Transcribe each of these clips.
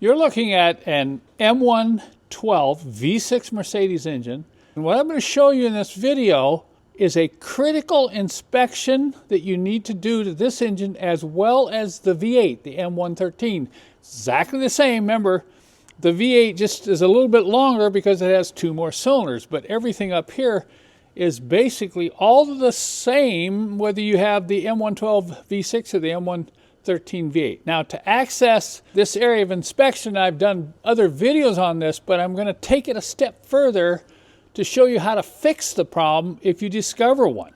You're looking at an M112 V6 Mercedes engine. And what I'm going to show you in this video is a critical inspection that you need to do to this engine as well as the V8, the M113. Exactly the same. Remember, the V8 just is a little bit longer because it has 2 more cylinders, but everything up here is basically all the same whether you have the M112 V6 or the M113 V8. Now, to access this area of inspection, I've done other videos on this, but I'm going to take it a step further to show you how to fix the problem if you discover one.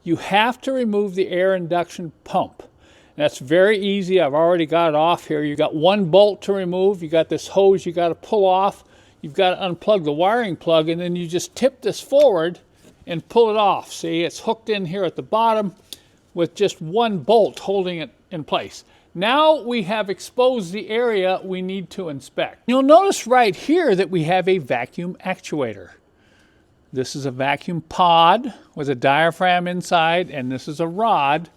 You have to remove the air induction pump. That's very easy. I've already got it off here. You've got 1 bolt to remove. You've got this hose you got to pull off. You've got to unplug the wiring plug, and then you just tip this forward and pull it off. See, it's hooked in here at the bottom with just 1 bolt holding it in place. Now we have exposed the area we need to inspect. You'll notice right here that we have a vacuum actuator. This is a vacuum pod with a diaphragm inside, and this is a rod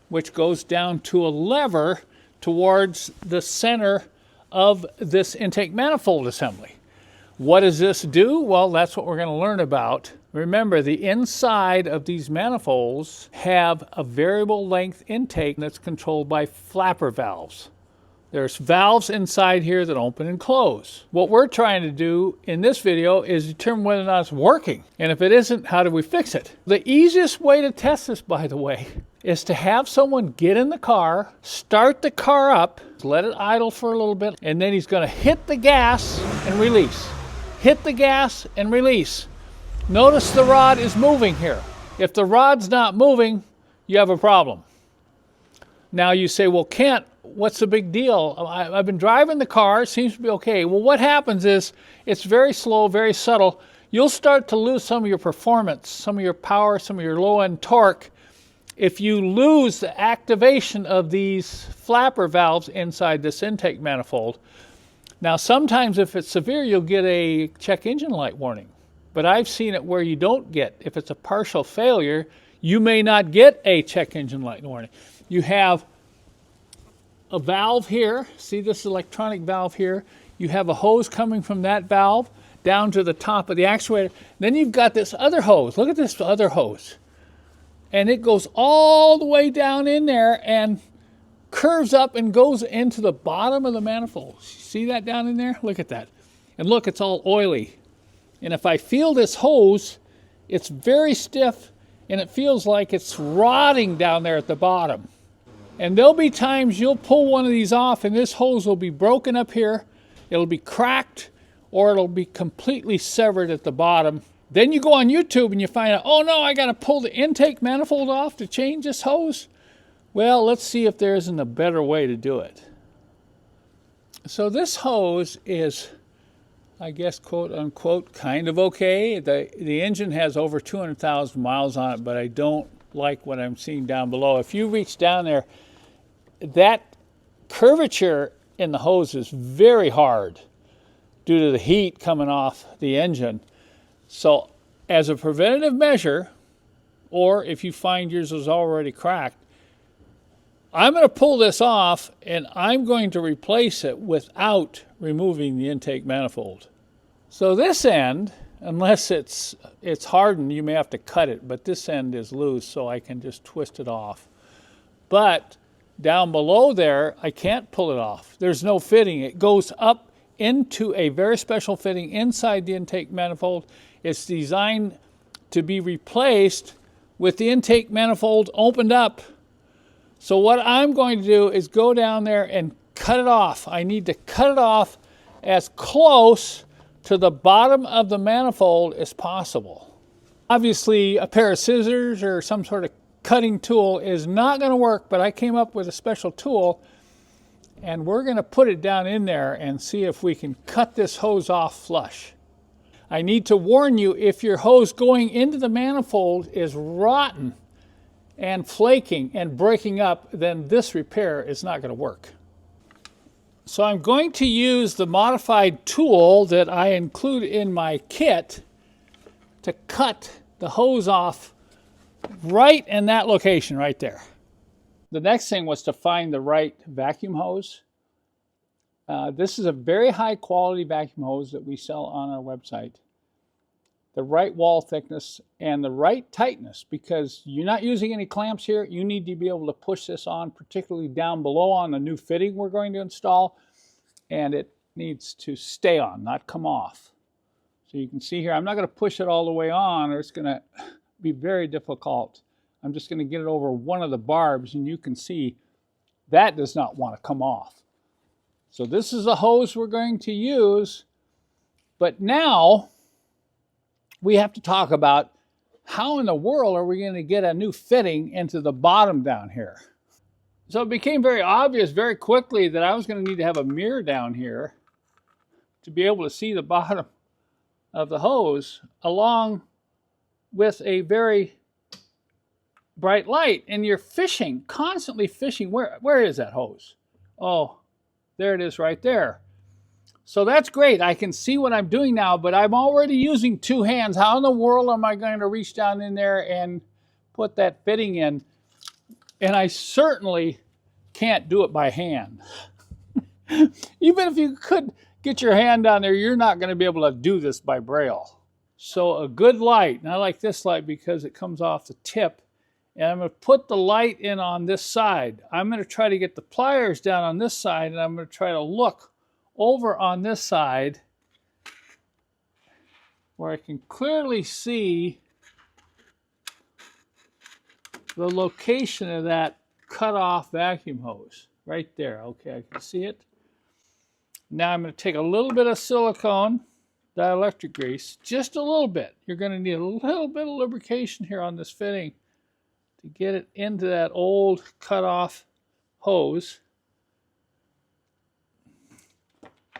which goes down to a lever towards the center of this intake manifold assembly. What does this do? Well, that's what we're going to learn about. Remember, the inside of these manifolds have a variable length intake that's controlled by flapper valves. There's valves inside here that open and close. What we're trying to do in this video is determine whether or not it's working. And if it isn't, how do we fix it? The easiest way to test this, by the way, is to have someone get in the car, start the car up, let it idle for a little bit, and then he's going to hit the gas and release. Hit the gas and release. Notice the rod is moving here. If the rod's not moving, you have a problem. Now you say, well, Kent, what's the big deal? I've been driving the car, it seems to be okay. Well, what happens is it's very slow, very subtle. You'll start to lose some of your performance, some of your power, some of your low-end torque if you lose the activation of these flapper valves inside this intake manifold. Now, sometimes if it's severe, you'll get a check engine light warning. But I've seen it where you don't get, if it's a partial failure, you may not get a check engine light warning. You have a valve here. See this electronic valve here? You have a hose coming from that valve down to the top of the actuator. Then you've got this other hose. Look at this other hose. And it goes all the way down in there and curves up and goes into the bottom of the manifold. See that down in there? Look at that. And look, it's all oily. And if I feel this hose, it's very stiff and it feels like it's rotting down there at the bottom. And there'll be times you'll pull one of these off and this hose will be broken up here, it'll be cracked, or it'll be completely severed at the bottom. Then you go on YouTube and you find out, oh no, I got to pull the intake manifold off to change this hose. Well, let's see if there isn't a better way to do it. So this hose is, I guess, quote unquote, kind of okay. The engine has over 200,000 miles on it, but I don't like what I'm seeing down below. If you reach down there, that curvature in the hose is very hard due to the heat coming off the engine. So as a preventative measure, or if you find yours is already cracked, I'm going to pull this off and I'm going to replace it without removing the intake manifold. So this end, unless it's hardened, you may have to cut it, but this end is loose, so I can just twist it off. But down below there, I can't pull it off. There's no fitting. It goes up into a very special fitting inside the intake manifold. It's designed to be replaced with the intake manifold opened up. So what I'm going to do is go down there and cut it off. I need to cut it off as close to the bottom of the manifold as possible. Obviously, a pair of scissors or some sort of cutting tool is not going to work, but I came up with a special tool, and we're going to put it down in there and see if we can cut this hose off flush. I need to warn you, if your hose going into the manifold is rotten and flaking and breaking up, then this repair is not going to work. So I'm going to use the modified tool that I include in my kit to cut the hose off right in that location right there. The next thing was to find the right vacuum hose. This is a very high quality vacuum hose that we sell on our website. The right wall thickness and the right tightness, because you're not using any clamps here. You need to be able to push this on, particularly down below on the new fitting we're going to install, and it needs to stay on, not come off. So you can see here, I'm not going to push it all the way on, or it's going to be very difficult. I'm just going to get it over one of the barbs, and you can see that does not want to come off. So this is the hose we're going to use, but now we have to talk about how in the world are we going to get a new fitting into the bottom down here. So it became very obvious very quickly that I was going to need to have a mirror down here to be able to see the bottom of the hose, along with a very bright light. And you're fishing, constantly fishing. Where is that hose? Oh, there it is right there. So that's great. I can see what I'm doing now, but I'm already using two hands. How in the world am I going to reach down in there and put that fitting in? And I certainly can't do it by hand. Even if you could get your hand down there, you're not going to be able to do this by braille. So a good light, and I like this light because it comes off the tip, and I'm going to put the light in on this side. I'm going to try to get the pliers down on this side, and I'm going to try to look over on this side where I can clearly see the location of that cut-off vacuum hose right there. Okay, I can see it. Now I'm going to take a little bit of silicone dielectric grease, just a little bit. You're going to need a little bit of lubrication here on this fitting to get it into that old cut-off hose.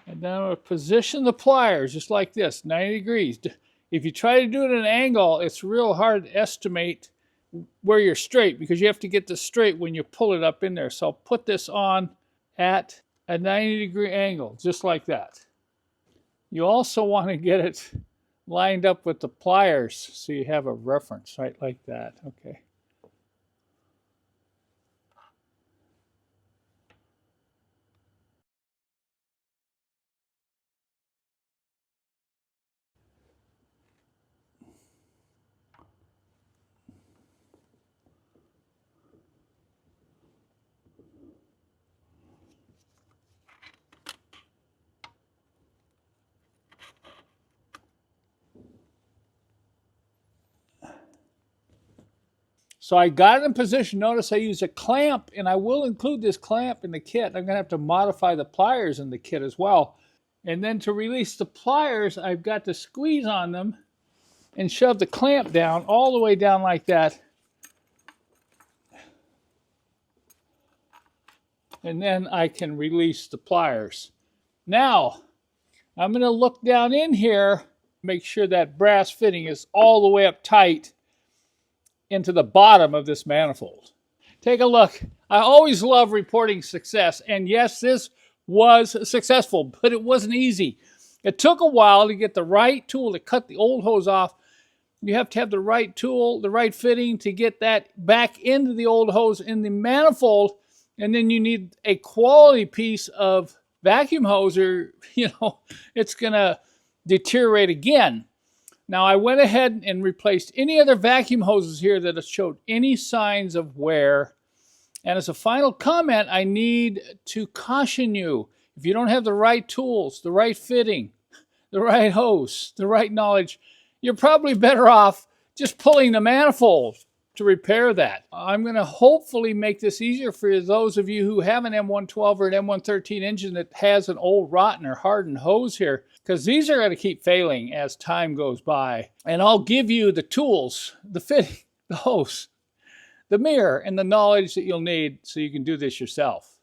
And then I'm going to position the pliers just like this, 90 degrees. If you try to do it at an angle, it's real hard to estimate where you're straight, because you have to get this straight when you pull it up in there. So I'll put this on at a 90-degree angle, just like that. You also want to get it lined up with the pliers so you have a reference, right, like that. Okay. So I got it in position. Notice I use a clamp, and I will include this clamp in the kit. I'm going to have to modify the pliers in the kit as well. And then to release the pliers, I've got to squeeze on them and shove the clamp down all the way down like that. And then I can release the pliers. Now, I'm going to look down in here, make sure that brass fitting is all the way up tight into the bottom of this manifold. Take a look. I always love reporting success, and yes, this was successful, but it wasn't easy. It took a while to get the right tool to cut the old hose off. You have to have the right tool, the right fitting to get that back into the old hose in the manifold, and then you need a quality piece of vacuum hose, or it's gonna deteriorate again. Now I went ahead and replaced any other vacuum hoses here that showed any signs of wear. And as a final comment, I need to caution you, if you don't have the right tools, the right fitting, the right hose, the right knowledge, you're probably better off just pulling the manifold to repair that. I'm going to hopefully make this easier for those of you who have an M112 or an M113 engine that has an old rotten or hardened hose here, because these are going to keep failing as time goes by. And I'll give you the tools, the fitting, the hose, the mirror, and the knowledge that you'll need so you can do this yourself.